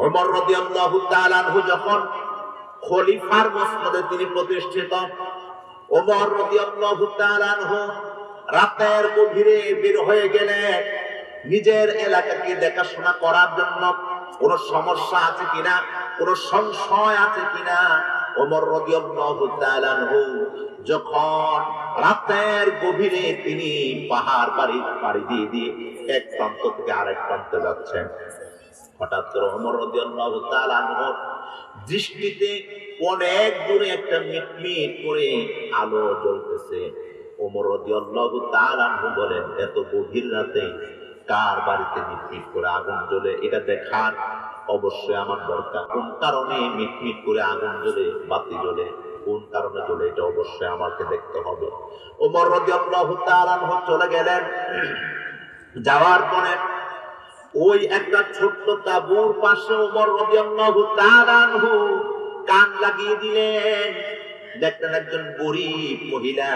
ওমর রাদিয়াল্লাহু তাআলা আনহু যখন খলিফার মসনদে তিনি প্রতিষ্ঠিত, ওমর রাদিয়াল্লাহু তাআলা আনহু রাতের গভীরে বের হয়ে গেলেন নিজের এলাকাকে দেখাশোনা করার জন্য। কোন সমস্যা আছে কিনা, কোন সংশয় আছে কিনা। ওমর রাদিয়াল্লাহু তাআলা আনহু যখন রাতের গভীরে তিনি পাহাড় পাড়ি দিয়ে এক প্রান্ত থেকে আরেক প্রান্তে যাচ্ছেন, হঠাৎ করে ওমর রাদিয়াল্লাহু তাআলা আনহুর দৃষ্টিতে অনেক দূরে একটা মিটমিট করে আলো জ্বলতেছে। ওমর রাদিয়াল্লাহু তাআলা আনহু বলেন, এত গভীর রাতে কার বাড়িতে মিটমিট করে আগুন জ্বলে, এটা দেখার অবশ্যই আমার দরকার। কোন কারণে মিটমিট করে আগুন জ্বলে, বাতি জ্বলে, কোন কারণে জ্বলে, এটা অবশ্যই আমাকে দেখতে হবে। ওমর রাদিয়াল্লাহু তাআলা আনহু চলে গেলেন। যাওয়ার পরে ওই একটা ছোট্ট তাঁবুর পাশে ওমর রাদিয়াল্লাহু তাআলা আনহু কান লাগিয়ে দিলেন। দেখলেন একজন গরিব মহিলা,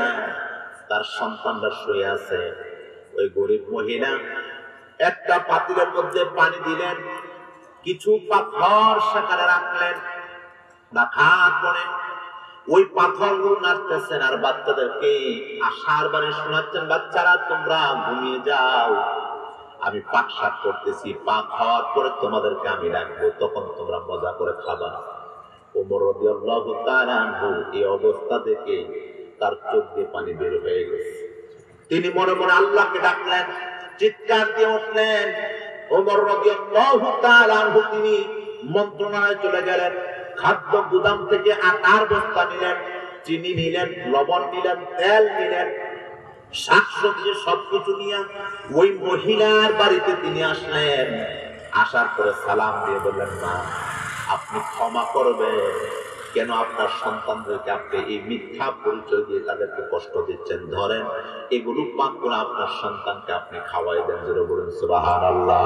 তার সন্তানরা শুয়ে আছে। ওই গরিব মহিলা একটা পাতিলের মধ্যে পানি দিলেন, কিছু পাথর সেখানে রাখলেন। রাখার পরে ওই পাথরগুলো নাড়তেছেন আর বাচ্চাদেরকে আশার বাণী শোনাচ্ছেন, বাচ্চারা তোমরা ঘুমিয়ে যাও, আমি পাক শাক করতেছি, পাক হওয়ার পরে তোমাদেরকে আমি ডাকবো, তখন তোমরা মজা করে খাবা। ওমর রাদিয়াল্লাহু তাআলা আনহু এই অবস্থা দেখে তার চোখ দিয়ে পানি বের হয়ে গেছে। তিনি মনে মনে আল্লাহকে ডাকলেন, চিৎকার দিয়ে উঠলেন। ওমর রাদিয়াল্লাহু তাআলা আনহু তিনি মন্ত্রণালয়ে চলে গেলেন। খাদ্য গুদাম থেকে আটার বস্তা নিলেন, চিনি নিলেন, লবণ নিলেন, তেল নিলেন, শাকসবজি সবকিছু নিয়ে ওই মহিলার বাড়িতে তিনি আসলেন। আসার পরে সালাম দিয়ে বললেন, মা আপনি ক্ষমা করবেন, কেন আপনার সন্তানদেরকে আপনি এই মিথ্যা পরিচয় দিয়ে তাদেরকে কষ্ট দিচ্ছেন, ধরেন এগুলো পাক করে আপনার সন্তানকে আপনি খাওয়াই দেন। যেটা বলেন সুবহানাল্লাহ।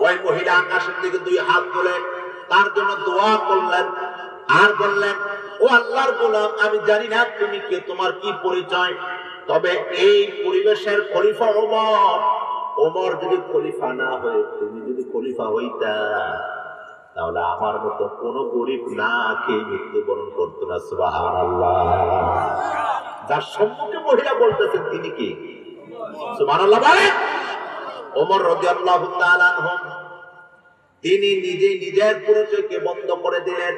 ওই মহিলা আকাশের দিকে দুই হাত তুলে তার জন্য দোয়া করলেন আর বললেন, ও আল্লাহর গোলাম, আমি জানি না তুমি কে, তোমার কি পরিচয়, তবে এই পরিবেশের খলিফা ওমর। ওমর যদি খলিফা না হয়ে তুমি যদি খলিফা হইতা, তাহলে আমার মতো কোন গরিব না খেয়ে মৃত্যুবরণ করতো না। সুবহানাল্লাহ। যার সম্মুখে মহিলা বলতেছেন তিনি কি? সুবহানাল্লাহ বলেন। ওমর রাদিয়াল্লাহু তাআলা আনহু তিনি নিজে নিজের পরিচয়কে বন্ধ করে দিলেন।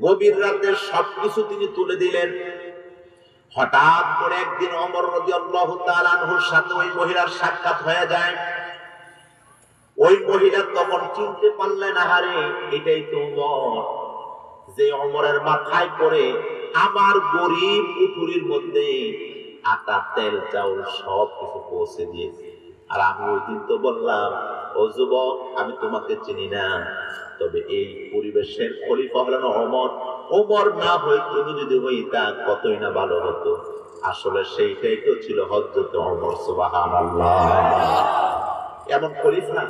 গভীর রাতে সবকিছু তিনি তুলে দিলেন। হঠাৎ করে একদিন ওমর রাদিয়াল্লাহু তাআলা আনহুর সাথে ওই মহিলার সাক্ষাৎ হয়ে যায়। ওই মহিলা তখন চিনতে পারলেন, আহারে এটাই তো ওমর, যে ওমরের মাথায় করে আমার গরিব পুকুরির মধ্যে আটা, তেল, চাউল সব কিছু পৌঁছে দিয়েছে। আর আমি ওই দিন তো বললাম, ও যুবক, আমি তোমাকে চিনি না, তবে এই পরিবেশের খলিফা হলেন ওমর। ওমর না হয়ে তুমি যদি হইতা কতই না ভালো হতো। আসলে সেইটাই তো ছিল হযরত ওমর। সুবহানাল্লাহ। এমন খলিফা,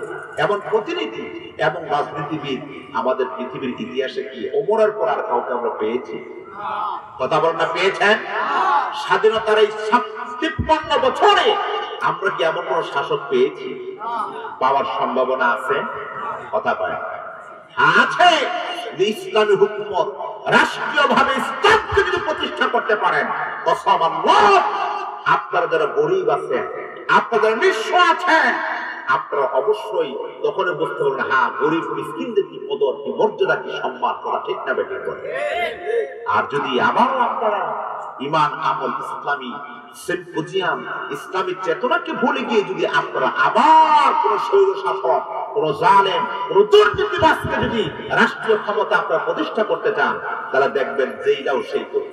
এমন প্রতিনিধি, এমন রাজনীতিবিদ আমাদের পৃথিবীর ইতিহাসে কি ওমরের পর আর কাউকে আমরা পেয়েছি? কথা বলেন না, পেয়েছেন? স্বাধীনতার এই ৫৩ বছরে আমরা কি এমন কোন শাসক পেয়েছি? পাওয়ার সম্ভাবনা আছে? কথা বলে আছে। ইসলামী হুকুমত রাষ্ট্রীয়ভাবে ইসলামকে যদি প্রতিষ্ঠা করতে পারেন, কসম আল্লাহ, আপনারা যারা গরিব আছেন, আপনারা যারা নিঃস্ব আছেন, আপনারা অবশ্যই তখন বুঝতে পারবেন, হ্যাঁ গরিব মিসকিনদের কি কদর, কি মর্যাদা, কি সম্মান, কথা ঠিক না বেঠিক করে। আর যদি আবারও আপনারা ঈমান, আমল, ইসলামী সিম্পোজিয়াম, ইসলামী চেতনাকে ভুলে গিয়ে যদি আপনারা আবার কোন স্বৈর শাসক, কোন জালেম, কোন দুর্নীতিবাজকে যদি রাষ্ট্রীয় ক্ষমতা আপনারা প্রতিষ্ঠা করতে চান, তাহলে দেখবেন যেইটাও সেই করবে।